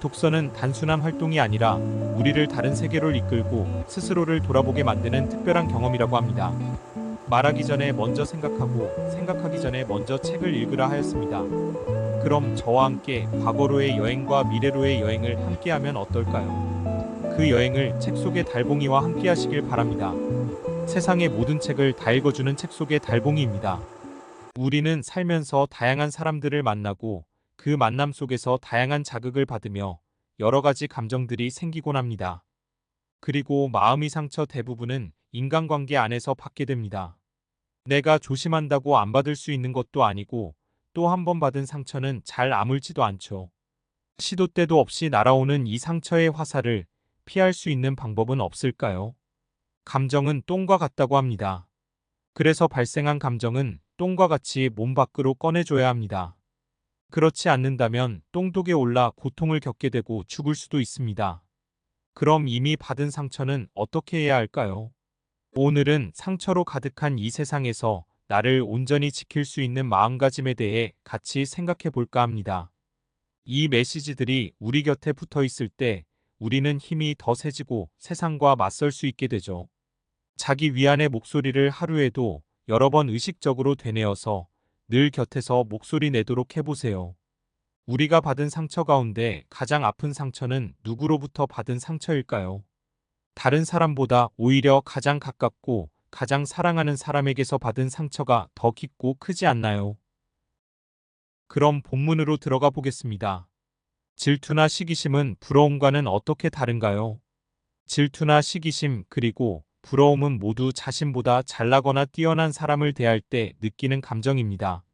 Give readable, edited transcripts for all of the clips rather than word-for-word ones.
독서는 단순한 활동이 아니라 우리를 다른 세계로 이끌고 스스로를 돌아보게 만드는 특별한 경험이라고 합니다. 말하기 전에 먼저 생각하고 생각하기 전에 먼저 책을 읽으라 하였습니다. 그럼 저와 함께 과거로의 여행과 미래로의 여행을 함께하면 어떨까요? 그 여행을 책 속의 달봉이와 함께 하시길 바랍니다. 세상의 모든 책을 다 읽어주는 책 속의 달봉이입니다. 우리는 살면서 다양한 사람들을 만나고 그 만남 속에서 다양한 자극을 받으며 여러 가지 감정들이 생기곤 합니다. 그리고 마음의 상처 대부분은 인간관계 안에서 받게 됩니다. 내가 조심한다고 안 받을 수 있는 것도 아니고 또 한 번 받은 상처는 잘 아물지도 않죠. 시도 때도 없이 날아오는 이 상처의 화살을 피할 수 있는 방법은 없을까요? 감정은 똥과 같다고 합니다. 그래서 발생한 감정은 똥과 같이 몸 밖으로 꺼내줘야 합니다. 그렇지 않는다면 똥독에 올라 고통을 겪게 되고 죽을 수도 있습니다. 그럼 이미 받은 상처는 어떻게 해야 할까요? 오늘은 상처로 가득한 이 세상에서 나를 온전히 지킬 수 있는 마음가짐에 대해 같이 생각해 볼까 합니다. 이 메시지들이 우리 곁에 붙어 있을 때 우리는 힘이 더 세지고 세상과 맞설 수 있게 되죠. 자기 위안의 목소리를 하루에도 여러 번 의식적으로 되뇌어서 늘 곁에서 목소리 내도록 해보세요. 우리가 받은 상처 가운데 가장 아픈 상처는 누구로부터 받은 상처일까요? 다른 사람보다 오히려 가장 가깝고 가장 사랑하는 사람에게서 받은 상처가 더 깊고 크지 않나요? 그럼 본문으로 들어가 보겠습니다. 질투나 시기심은 부러움과는 어떻게 다른가요? 질투나 시기심 그리고 부러움은 모두 자신보다 잘나거나 뛰어난 사람을 대할 때 느끼는 감정입니다.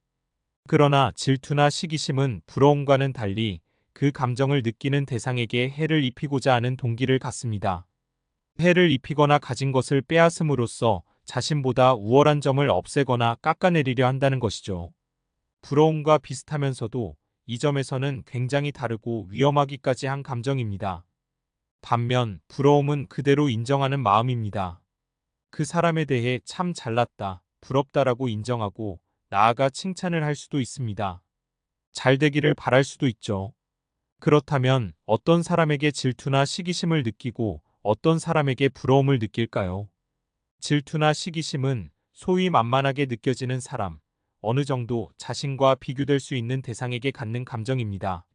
그러나 질투나 시기심은 부러움과는 달리 그 감정을 느끼는 대상에게 해를 입히고자 하는 동기를 갖습니다. 해를 입히거나 가진 것을 빼앗음으로써 자신보다 우월한 점을 없애거나 깎아내리려 한다는 것이죠. 부러움과 비슷하면서도 이 점에서는 굉장히 다르고 위험하기까지 한 감정입니다. 반면 부러움은 그대로 인정하는 마음입니다. 그 사람에 대해 참 잘났다, 부럽다라고 인정하고 나아가 칭찬을 할 수도 있습니다. 잘 되기를 바랄 수도 있죠. 그렇다면 어떤 사람에게 질투나 시기심을 느끼고 어떤 사람에게 부러움을 느낄까요? 질투나 시기심은 소위 만만하게 느껴지는 사람, 어느 정도 자신과 비교될 수 있는 대상에게 갖는 감정입니다.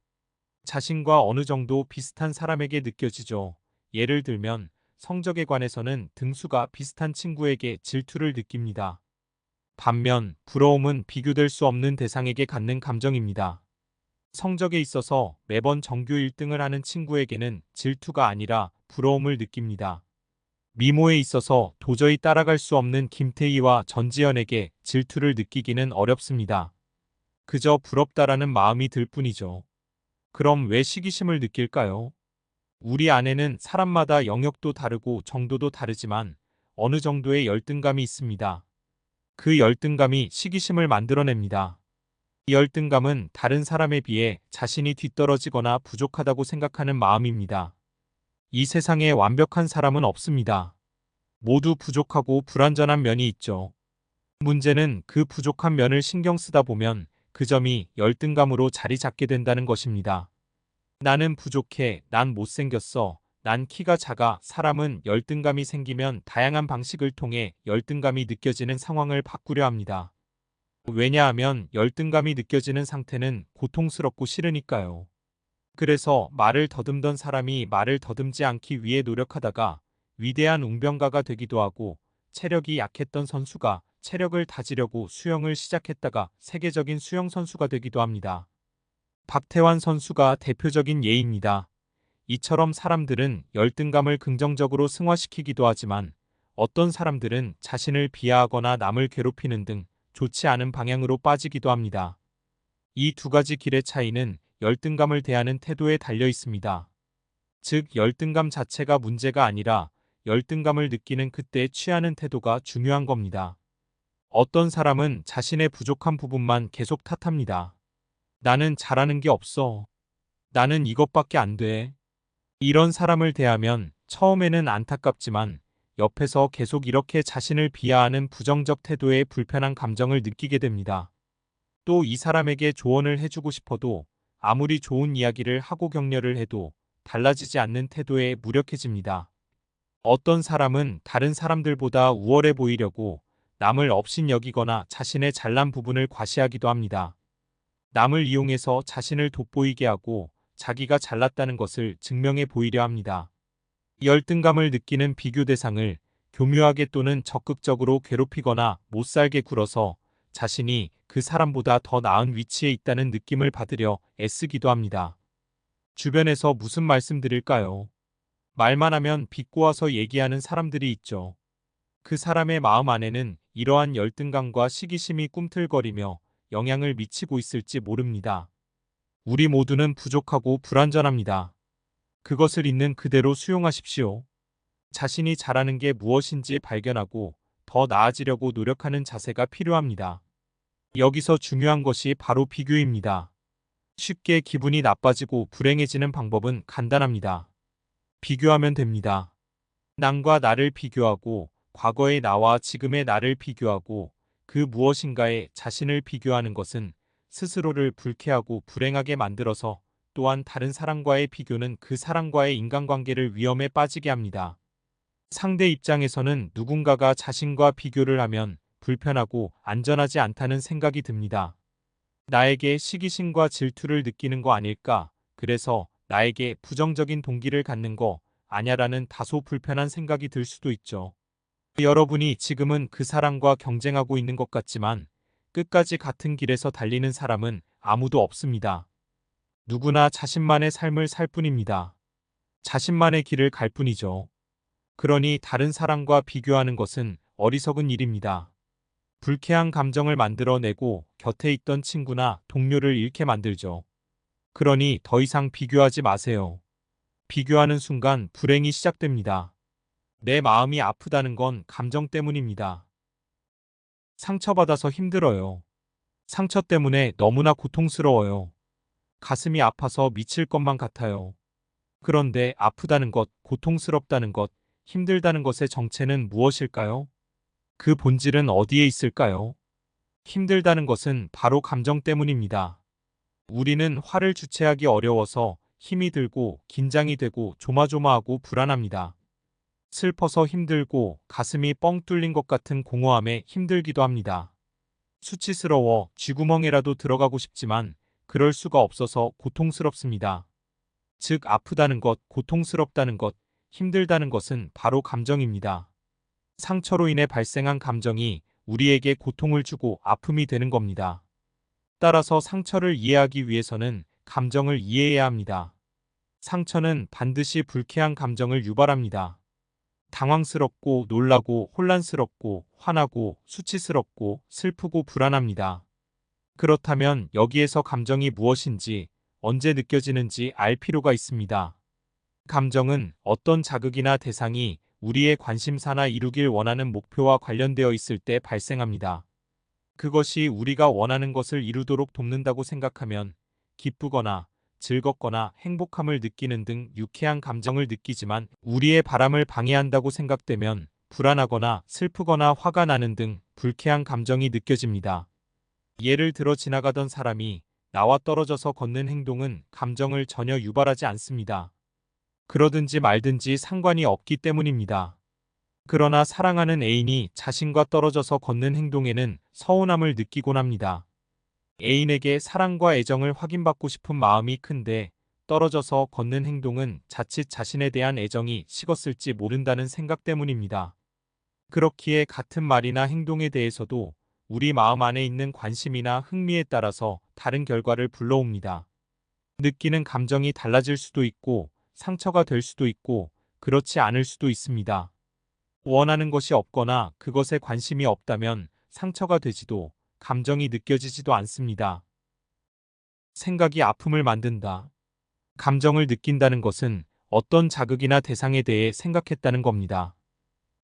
자신과 어느 정도 비슷한 사람에게 느껴지죠. 예를 들면 성적에 관해서는 등수가 비슷한 친구에게 질투를 느낍니다. 반면 부러움은 비교될 수 없는 대상에게 갖는 감정입니다. 성적에 있어서 매번 정규 1등을 하는 친구에게는 질투가 아니라 부러움을 느낍니다. 미모에 있어서 도저히 따라갈 수 없는 김태희와 전지현에게 질투를 느끼기는 어렵습니다. 그저 부럽다라는 마음이 들 뿐이죠. 그럼 왜 시기심을 느낄까요? 우리 안에는 사람마다 영역도 다르고 정도도 다르지만 어느 정도의 열등감이 있습니다. 그 열등감이 시기심을 만들어냅니다. 이 열등감은 다른 사람에 비해 자신이 뒤떨어지거나 부족하다고 생각하는 마음입니다. 이 세상에 완벽한 사람은 없습니다. 모두 부족하고 불완전한 면이 있죠. 문제는 그 부족한 면을 신경 쓰다 보면 그 점이 열등감으로 자리 잡게 된다는 것입니다. 나는 부족해, 난 못생겼어, 난 키가 작아. 사람은 열등감이 생기면 다양한 방식을 통해 열등감이 느껴지는 상황을 바꾸려 합니다. 왜냐하면 열등감이 느껴지는 상태는 고통스럽고 싫으니까요. 그래서 말을 더듬던 사람이 말을 더듬지 않기 위해 노력하다가 위대한 웅변가가 되기도 하고, 체력이 약했던 선수가 체력을 다지려고 수영을 시작했다가 세계적인 수영 선수가 되기도 합니다. 박태환 선수가 대표적인 예입니다. 이처럼 사람들은 열등감을 긍정적으로 승화시키기도 하지만 어떤 사람들은 자신을 비하하거나 남을 괴롭히는 등 좋지 않은 방향으로 빠지기도 합니다. 이 두 가지 길의 차이는 열등감을 대하는 태도에 달려 있습니다. 즉, 열등감 자체가 문제가 아니라 열등감을 느끼는 그때 취하는 태도가 중요한 겁니다. 어떤 사람은 자신의 부족한 부분만 계속 탓합니다. 나는 잘하는 게 없어. 나는 이것밖에 안 돼. 이런 사람을 대하면 처음에는 안타깝지만 옆에서 계속 이렇게 자신을 비하하는 부정적 태도에 불편한 감정을 느끼게 됩니다. 또 이 사람에게 조언을 해주고 싶어도 아무리 좋은 이야기를 하고 격려를 해도 달라지지 않는 태도에 무력해집니다. 어떤 사람은 다른 사람들보다 우월해 보이려고 남을 업신여기거나 자신의 잘난 부분을 과시하기도 합니다. 남을 이용해서 자신을 돋보이게 하고 자기가 잘났다는 것을 증명해 보이려 합니다. 열등감을 느끼는 비교 대상을 교묘하게 또는 적극적으로 괴롭히거나 못살게 굴어서 자신이 그 사람보다 더 나은 위치에 있다는 느낌을 받으려 애쓰기도 합니다. 주변에서 무슨 말씀 드릴까요? 말만 하면 비꼬아서 얘기하는 사람들이 있죠. 그 사람의 마음 안에는 이러한 열등감과 시기심이 꿈틀거리며 영향을 미치고 있을지 모릅니다. 우리 모두는 부족하고 불완전합니다. 그것을 있는 그대로 수용하십시오. 자신이 잘하는 게 무엇인지 발견하고 더 나아지려고 노력하는 자세가 필요합니다. 여기서 중요한 것이 바로 비교입니다. 쉽게 기분이 나빠지고 불행해지는 방법은 간단합니다. 비교하면 됩니다. 남과 나를 비교하고 과거의 나와 지금의 나를 비교하고 그 무엇인가에 자신을 비교하는 것은 스스로를 불쾌하고 불행하게 만들어서 또한 다른 사람과의 비교는 그 사람과의 인간관계를 위험에 빠지게 합니다. 상대 입장에서는 누군가가 자신과 비교를 하면 불편하고 안전하지 않다는 생각이 듭니다. 나에게 시기심과 질투를 느끼는 거 아닐까? 그래서 나에게 부정적인 동기를 갖는 거 아냐라는 다소 불편한 생각이 들 수도 있죠. 여러분이 지금은 그 사람과 경쟁하고 있는 것 같지만 끝까지 같은 길에서 달리는 사람은 아무도 없습니다. 누구나 자신만의 삶을 살 뿐입니다. 자신만의 길을 갈 뿐이죠. 그러니 다른 사람과 비교하는 것은 어리석은 일입니다. 불쾌한 감정을 만들어내고 곁에 있던 친구나 동료를 잃게 만들죠. 그러니 더 이상 비교하지 마세요. 비교하는 순간 불행이 시작됩니다. 내 마음이 아프다는 건 감정 때문입니다. 상처받아서 힘들어요. 상처 때문에 너무나 고통스러워요. 가슴이 아파서 미칠 것만 같아요. 그런데 아프다는 것, 고통스럽다는 것, 힘들다는 것의 정체는 무엇일까요? 그 본질은 어디에 있을까요? 힘들다는 것은 바로 감정 때문입니다. 우리는 화를 주체하기 어려워서 힘이 들고 긴장이 되고 조마조마하고 불안합니다. 슬퍼서 힘들고 가슴이 뻥 뚫린 것 같은 공허함에 힘들기도 합니다. 수치스러워 쥐구멍에라도 들어가고 싶지만 그럴 수가 없어서 고통스럽습니다. 즉 아프다는 것, 고통스럽다는 것, 힘들다는 것은 바로 감정입니다. 상처로 인해 발생한 감정이 우리에게 고통을 주고 아픔이 되는 겁니다. 따라서 상처를 이해하기 위해서는 감정을 이해해야 합니다. 상처는 반드시 불쾌한 감정을 유발합니다. 당황스럽고 놀라고 혼란스럽고 화나고 수치스럽고 슬프고 불안합니다. 그렇다면 여기에서 감정이 무엇인지 언제 느껴지는지 알 필요가 있습니다. 감정은 어떤 자극이나 대상이 우리의 관심사나 이루길 원하는 목표와 관련되어 있을 때 발생합니다. 그것이 우리가 원하는 것을 이루도록 돕는다고 생각하면 기쁘거나 즐겁거나 행복함을 느끼는 등 유쾌한 감정을 느끼지만 우리의 바람을 방해한다고 생각되면 불안하거나 슬프거나 화가 나는 등 불쾌한 감정이 느껴집니다. 예를 들어 지나가던 사람이 나와 떨어져서 걷는 행동은 감정을 전혀 유발하지 않습니다. 그러든지 말든지 상관이 없기 때문입니다. 그러나 사랑하는 애인이 자신과 떨어져서 걷는 행동에는 서운함을 느끼곤 합니다. 애인에게 사랑과 애정을 확인받고 싶은 마음이 큰데 떨어져서 걷는 행동은 자칫 자신에 대한 애정이 식었을지 모른다는 생각 때문입니다. 그렇기에 같은 말이나 행동에 대해서도 우리 마음 안에 있는 관심이나 흥미에 따라서 다른 결과를 불러옵니다. 느끼는 감정이 달라질 수도 있고 상처가 될 수도 있고 그렇지 않을 수도 있습니다. 원하는 것이 없거나 그것에 관심이 없다면 상처가 되지도 감정이 느껴지지도 않습니다. 생각이 아픔을 만든다. 감정을 느낀다는 것은 어떤 자극이나 대상에 대해 생각했다는 겁니다.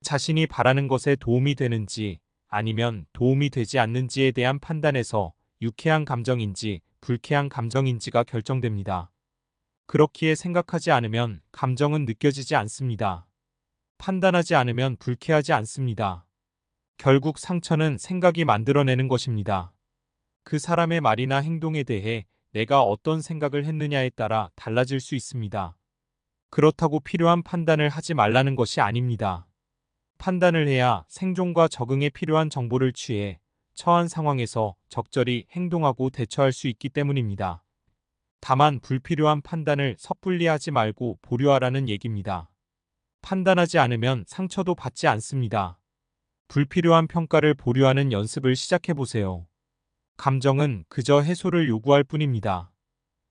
자신이 바라는 것에 도움이 되는지 아니면 도움이 되지 않는지에 대한 판단에서 유쾌한 감정인지 불쾌한 감정인지가 결정됩니다. 그렇기에 생각하지 않으면 감정은 느껴지지 않습니다. 판단하지 않으면 불쾌하지 않습니다. 결국 상처는 생각이 만들어내는 것입니다. 그 사람의 말이나 행동에 대해 내가 어떤 생각을 했느냐에 따라 달라질 수 있습니다. 그렇다고 필요한 판단을 하지 말라는 것이 아닙니다. 판단을 해야 생존과 적응에 필요한 정보를 취해 처한 상황에서 적절히 행동하고 대처할 수 있기 때문입니다. 다만 불필요한 판단을 섣불리 하지 말고 보류하라는 얘기입니다. 판단하지 않으면 상처도 받지 않습니다. 불필요한 평가를 보류하는 연습을 시작해 보세요. 감정은 그저 해소를 요구할 뿐입니다.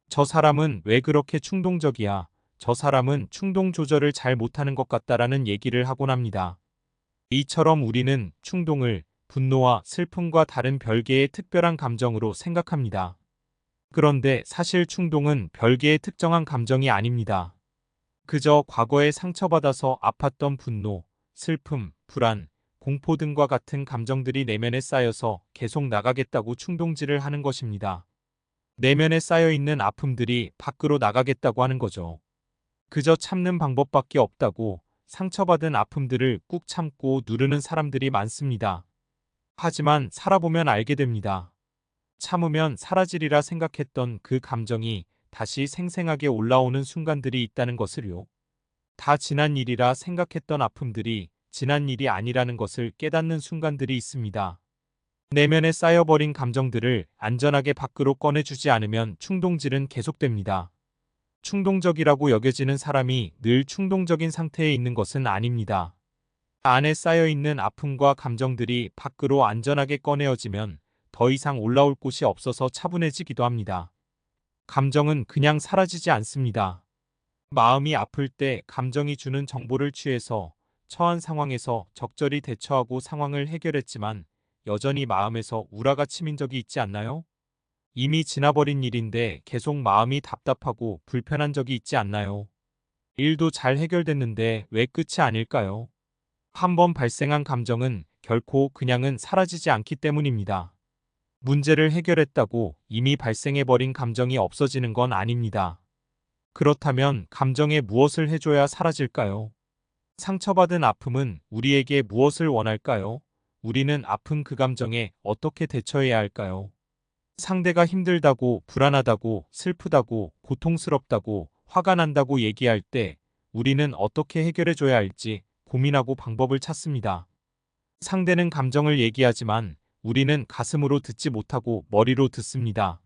저 사람은 왜 그렇게 충동적이야? 저 사람은 충동 조절을 잘 못하는 것 같다라는 얘기를 하곤 합니다. 이처럼 우리는 충동을 분노와 슬픔과 다른 별개의 특별한 감정으로 생각합니다. 그런데 사실 충동은 별개의 특정한 감정이 아닙니다. 그저 과거에 상처받아서 아팠던 분노, 슬픔, 불안, 공포 등과 같은 감정들이 내면에 쌓여서 계속 나가겠다고 충동질을 하는 것입니다. 내면에 쌓여있는 아픔들이 밖으로 나가겠다고 하는 거죠. 그저 참는 방법밖에 없다고 상처받은 아픔들을 꾹 참고 누르는 사람들이 많습니다. 하지만 살아보면 알게 됩니다. 참으면 사라지리라 생각했던 그 감정이 다시 생생하게 올라오는 순간들이 있다는 것을요. 다 지난 일이라 생각했던 아픔들이 지난 일이 아니라는 것을 깨닫는 순간들이 있습니다. 내면에 쌓여버린 감정들을 안전하게 밖으로 꺼내주지 않으면 충동질은 계속됩니다. 충동적이라고 여겨지는 사람이 늘 충동적인 상태에 있는 것은 아닙니다. 안에 쌓여있는 아픔과 감정들이 밖으로 안전하게 꺼내어지면 더 이상 올라올 곳이 없어서 차분해지기도 합니다. 감정은 그냥 사라지지 않습니다. 마음이 아플 때 감정이 주는 정보를 취해서 처한 상황에서 적절히 대처하고 상황을 해결했지만 여전히 마음에서 우라가 치민 적이 있지 않나요? 이미 지나버린 일인데 계속 마음이 답답하고 불편한 적이 있지 않나요? 일도 잘 해결됐는데 왜 끝이 아닐까요? 한번 발생한 감정은 결코 그냥은 사라지지 않기 때문입니다. 문제를 해결했다고 이미 발생해버린 감정이 없어지는 건 아닙니다. 그렇다면 감정에 무엇을 해줘야 사라질까요? 상처받은 아픔은 우리에게 무엇을 원할까요? 우리는 아픈 그 감정에 어떻게 대처해야 할까요? 상대가 힘들다고, 불안하다고, 슬프다고, 고통스럽다고, 화가 난다고 얘기할 때 우리는 어떻게 해결해줘야 할지 고민하고 방법을 찾습니다. 상대는 감정을 얘기하지만 우리는 가슴으로 듣지 못하고 머리로 듣습니다.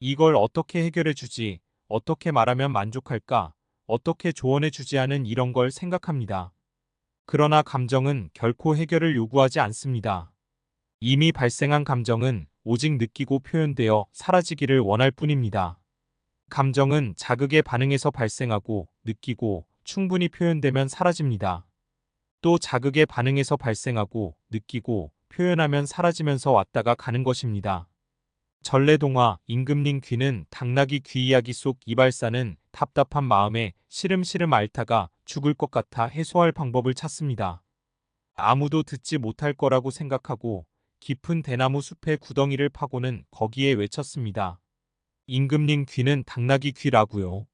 이걸 어떻게 해결해주지, 어떻게 말하면 만족할까, 어떻게 조언해주지 하는 이런 걸 생각합니다. 그러나 감정은 결코 해결을 요구하지 않습니다. 이미 발생한 감정은 오직 느끼고 표현되어 사라지기를 원할 뿐입니다. 감정은 자극에 반응해서 발생하고 느끼고 충분히 표현되면 사라집니다. 또 자극에 반응해서 발생하고 느끼고 표현하면 사라지면서 왔다가 가는 것입니다. 전래동화 임금님 귀는 당나귀 귀 이야기 속 이발사는 답답한 마음에 시름시름 앓다가 죽을 것 같아 해소할 방법을 찾습니다. 아무도 듣지 못할 거라고 생각하고 깊은 대나무 숲의 구덩이를 파고는 거기에 외쳤습니다. 임금님 귀는 당나귀 귀라고요.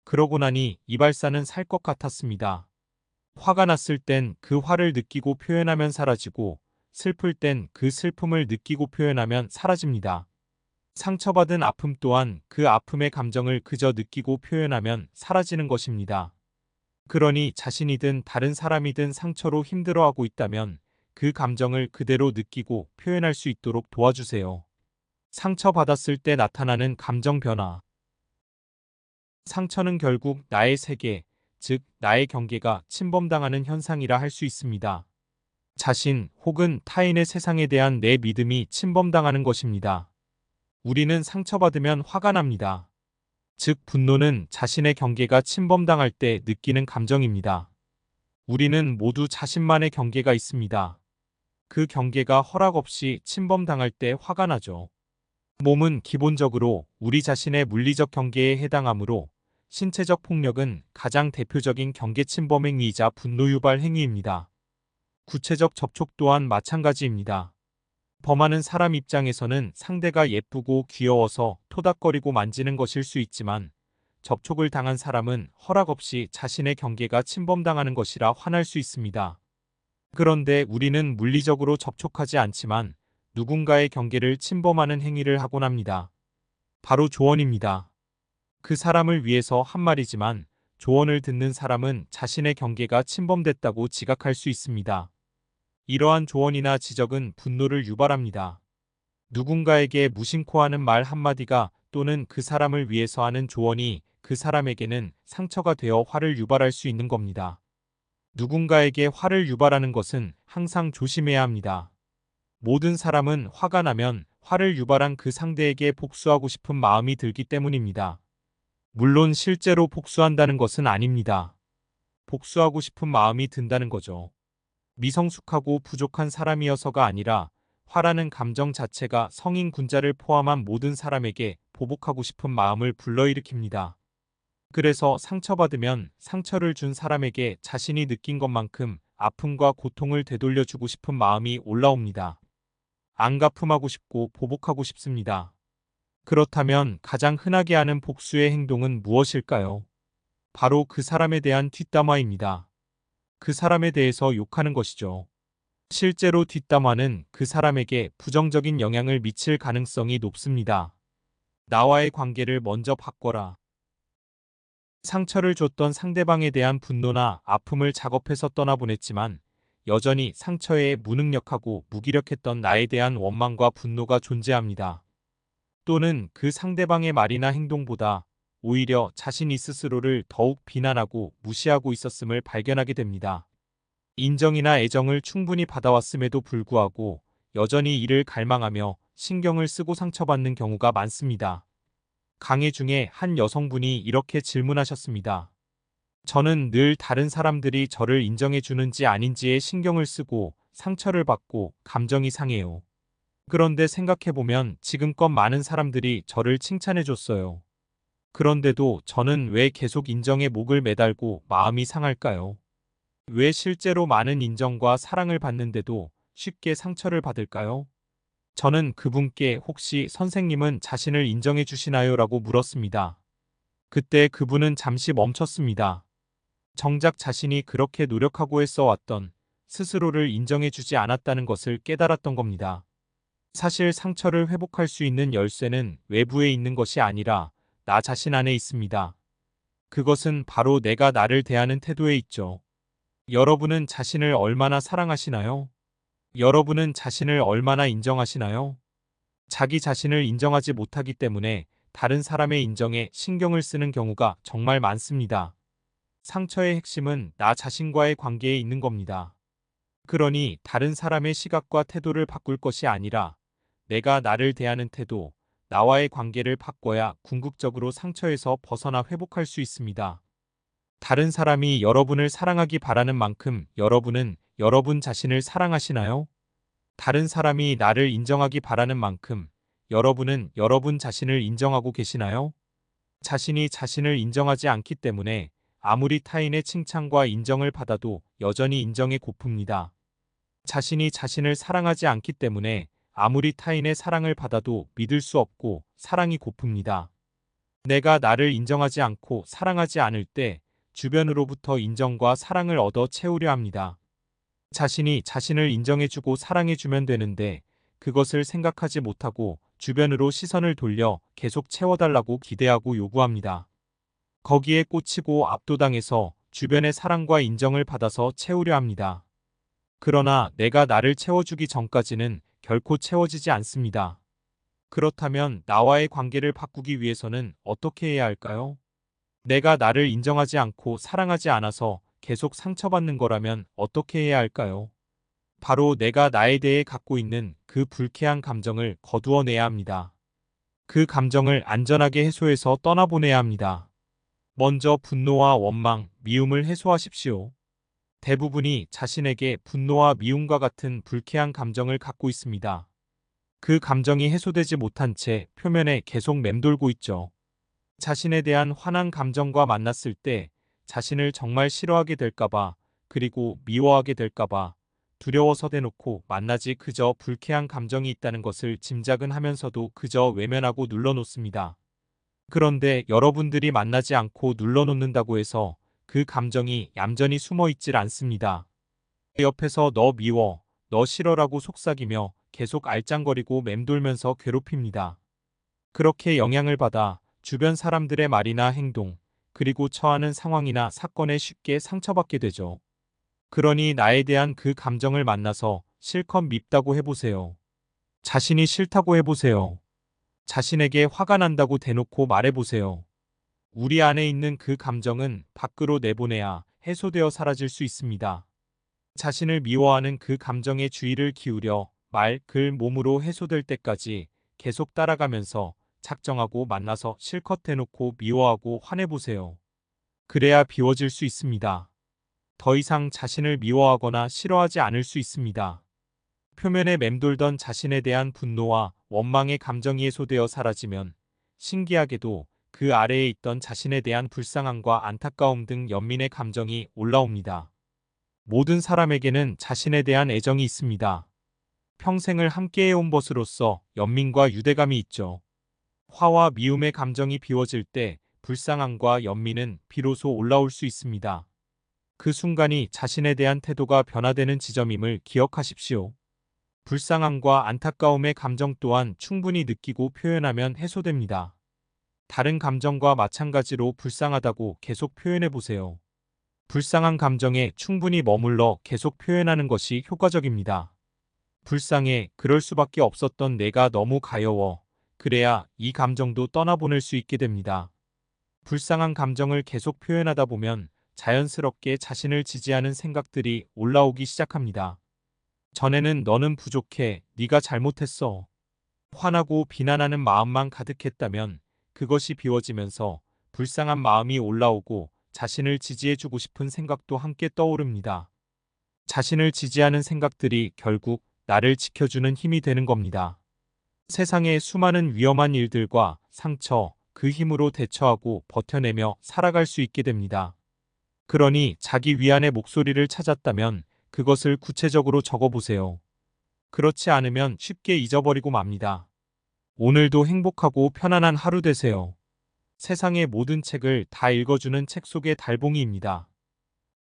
그러고 나니 이발사는 살 것 같았습니다. 화가 났을 땐 그 화를 느끼고 표현하면 사라지고 슬플 땐 그 슬픔을 느끼고 표현하면 사라집니다. 상처받은 아픔 또한 그 아픔의 감정을 그저 느끼고 표현하면 사라지는 것입니다. 그러니 자신이든 다른 사람이든 상처로 힘들어하고 있다면 그 감정을 그대로 느끼고 표현할 수 있도록 도와주세요. 상처받았을 때 나타나는 감정 변화. 상처는 결국 나의 세계, 즉 나의 경계가 침범당하는 현상이라 할 수 있습니다. 자신 혹은 타인의 세상에 대한 내 믿음이 침범당하는 것입니다. 우리는 상처받으면 화가 납니다. 즉 분노는 자신의 경계가 침범당할 때 느끼는 감정입니다. 우리는 모두 자신만의 경계가 있습니다. 그 경계가 허락 없이 침범당할 때 화가 나죠. 몸은 기본적으로 우리 자신의 물리적 경계에 해당하므로 신체적 폭력은 가장 대표적인 경계 침범 행위이자 분노 유발 행위입니다. 구체적 접촉 또한 마찬가지입니다. 범하는 사람 입장에서는 상대가 예쁘고 귀여워서 토닥거리고 만지는 것일 수 있지만 접촉을 당한 사람은 허락 없이 자신의 경계가 침범당하는 것이라 화날 수 있습니다. 그런데 우리는 물리적으로 접촉하지 않지만 누군가의 경계를 침범하는 행위를 하곤 합니다. 바로 조언입니다. 그 사람을 위해서 한 말이지만 조언을 듣는 사람은 자신의 경계가 침범됐다고 지각할 수 있습니다. 이러한 조언이나 지적은 분노를 유발합니다. 누군가에게 무심코 하는 말 한마디가 또는 그 사람을 위해서 하는 조언이 그 사람에게는 상처가 되어 화를 유발할 수 있는 겁니다. 누군가에게 화를 유발하는 것은 항상 조심해야 합니다. 모든 사람은 화가 나면 화를 유발한 그 상대에게 복수하고 싶은 마음이 들기 때문입니다. 물론 실제로 복수한다는 것은 아닙니다. 복수하고 싶은 마음이 든다는 거죠. 미성숙하고 부족한 사람이어서가 아니라 화라는 감정 자체가 성인 군자를 포함한 모든 사람에게 보복하고 싶은 마음을 불러일으킵니다. 그래서 상처받으면 상처를 준 사람에게 자신이 느낀 것만큼 아픔과 고통을 되돌려주고 싶은 마음이 올라옵니다. 안갚음하고 싶고 보복하고 싶습니다. 그렇다면 가장 흔하게 하는 복수의 행동은 무엇일까요? 바로 그 사람에 대한 뒷담화입니다. 그 사람에 대해서 욕하는 것이죠. 실제로 뒷담화는 그 사람에게 부정적인 영향을 미칠 가능성이 높습니다. 나와의 관계를 먼저 바꿔라. 상처를 줬던 상대방에 대한 분노나 아픔을 작업해서 떠나보냈지만 여전히 상처에 무능력하고 무기력했던 나에 대한 원망과 분노가 존재합니다. 또는 그 상대방의 말이나 행동보다 오히려 자신이 스스로를 더욱 비난하고 무시하고 있었음을 발견하게 됩니다. 인정이나 애정을 충분히 받아왔음에도 불구하고 여전히 이를 갈망하며 신경을 쓰고 상처받는 경우가 많습니다. 강의 중에 한 여성분이 이렇게 질문하셨습니다. 저는 늘 다른 사람들이 저를 인정해 주는지 아닌지에 신경을 쓰고 상처를 받고 감정이 상해요. 그런데 생각해보면 지금껏 많은 사람들이 저를 칭찬해 줬어요. 그런데도 저는 왜 계속 인정에 목을 매달고 마음이 상할까요? 왜 실제로 많은 인정과 사랑을 받는데도 쉽게 상처를 받을까요? 저는 그분께 혹시 선생님은 자신을 인정해 주시나요? 라고 물었습니다. 그때 그분은 잠시 멈췄습니다. 정작 자신이 그렇게 노력하고 애써 왔던 스스로를 인정해 주지 않았다는 것을 깨달았던 겁니다. 사실 상처를 회복할 수 있는 열쇠는 외부에 있는 것이 아니라 나 자신 안에 있습니다. 그것은 바로 내가 나를 대하는 태도에 있죠. 여러분은 자신을 얼마나 사랑하시나요? 여러분은 자신을 얼마나 인정하시나요? 자기 자신을 인정하지 못하기 때문에 다른 사람의 인정에 신경을 쓰는 경우가 정말 많습니다. 상처의 핵심은 나 자신과의 관계에 있는 겁니다. 그러니 다른 사람의 시각과 태도를 바꿀 것이 아니라 내가 나를 대하는 태도, 나와의 관계를 바꿔야 궁극적으로 상처에서 벗어나 회복할 수 있습니다. 다른 사람이 여러분을 사랑하기 바라는 만큼 여러분은 여러분 자신을 사랑하시나요? 다른 사람이 나를 인정하기 바라는 만큼 여러분은 여러분 자신을 인정하고 계시나요? 자신이 자신을 인정하지 않기 때문에 아무리 타인의 칭찬과 인정을 받아도 여전히 인정에 고픕니다. 자신이 자신을 사랑하지 않기 때문에 아무리 타인의 사랑을 받아도 믿을 수 없고 사랑이 고픕니다. 내가 나를 인정하지 않고 사랑하지 않을 때 주변으로부터 인정과 사랑을 얻어 채우려 합니다. 자신이 자신을 인정해주고 사랑해주면 되는데 그것을 생각하지 못하고 주변으로 시선을 돌려 계속 채워달라고 기대하고 요구합니다. 거기에 꽂히고 압도당해서 주변의 사랑과 인정을 받아서 채우려 합니다. 그러나 내가 나를 채워주기 전까지는 결코 채워지지 않습니다. 그렇다면 나와의 관계를 바꾸기 위해서는 어떻게 해야 할까요? 내가 나를 인정하지 않고 사랑하지 않아서 계속 상처받는 거라면 어떻게 해야 할까요? 바로 내가 나에 대해 갖고 있는 그 불쾌한 감정을 거두어내야 합니다. 그 감정을 안전하게 해소해서 떠나보내야 합니다. 먼저 분노와 원망, 미움을 해소하십시오. 대부분이 자신에게 분노와 미움과 같은 불쾌한 감정을 갖고 있습니다. 그 감정이 해소되지 못한 채 표면에 계속 맴돌고 있죠. 자신에 대한 화난 감정과 만났을 때 자신을 정말 싫어하게 될까봐 그리고 미워하게 될까봐 두려워서 대놓고 만나지 그저 불쾌한 감정이 있다는 것을 짐작은 하면서도 그저 외면하고 눌러놓습니다. 그런데 여러분들이 만나지 않고 눌러놓는다고 해서 그 감정이 얌전히 숨어 있질 않습니다. 옆에서 너 미워, 너 싫어라고 속삭이며 계속 알짱거리고 맴돌면서 괴롭힙니다. 그렇게 영향을 받아 주변 사람들의 말이나 행동, 그리고 처하는 상황이나 사건에 쉽게 상처받게 되죠. 그러니 나에 대한 그 감정을 만나서 실컷 밉다고 해보세요. 자신이 싫다고 해보세요. 자신에게 화가 난다고 대놓고 말해보세요. 우리 안에 있는 그 감정은 밖으로 내보내야 해소되어 사라질 수 있습니다. 자신을 미워하는 그 감정에 주의를 기울여 말, 글, 몸으로 해소될 때까지 계속 따라가면서 작정하고 만나서 실컷 대놓고 미워하고 화내보세요. 그래야 비워질 수 있습니다. 더 이상 자신을 미워하거나 싫어하지 않을 수 있습니다. 표면에 맴돌던 자신에 대한 분노와 원망의 감정이 해소되어 사라지면 신기하게도 그 아래에 있던 자신에 대한 불쌍함과 안타까움 등 연민의 감정이 올라옵니다. 모든 사람에게는 자신에 대한 애정이 있습니다. 평생을 함께해온 것으로서 연민과 유대감이 있죠. 화와 미움의 감정이 비워질 때 불쌍함과 연민은 비로소 올라올 수 있습니다. 그 순간이 자신에 대한 태도가 변화되는 지점임을 기억하십시오. 불쌍함과 안타까움의 감정 또한 충분히 느끼고 표현하면 해소됩니다. 다른 감정과 마찬가지로 불쌍하다고 계속 표현해 보세요. 불쌍한 감정에 충분히 머물러 계속 표현하는 것이 효과적입니다. 불쌍해, 그럴 수밖에 없었던 내가 너무 가여워. 그래야 이 감정도 떠나보낼 수 있게 됩니다. 불쌍한 감정을 계속 표현하다 보면 자연스럽게 자신을 지지하는 생각들이 올라오기 시작합니다. 전에는 너는 부족해, 네가 잘못했어. 화나고 비난하는 마음만 가득했다면 그것이 비워지면서 불쌍한 마음이 올라오고 자신을 지지해주고 싶은 생각도 함께 떠오릅니다. 자신을 지지하는 생각들이 결국 나를 지켜주는 힘이 되는 겁니다. 세상의 수많은 위험한 일들과 상처, 그 힘으로 대처하고 버텨내며 살아갈 수 있게 됩니다. 그러니 자기 위안의 목소리를 찾았다면 그것을 구체적으로 적어보세요. 그렇지 않으면 쉽게 잊어버리고 맙니다. 오늘도 행복하고 편안한 하루 되세요. 세상의 모든 책을 다 읽어주는 책 속의 달봉이입니다.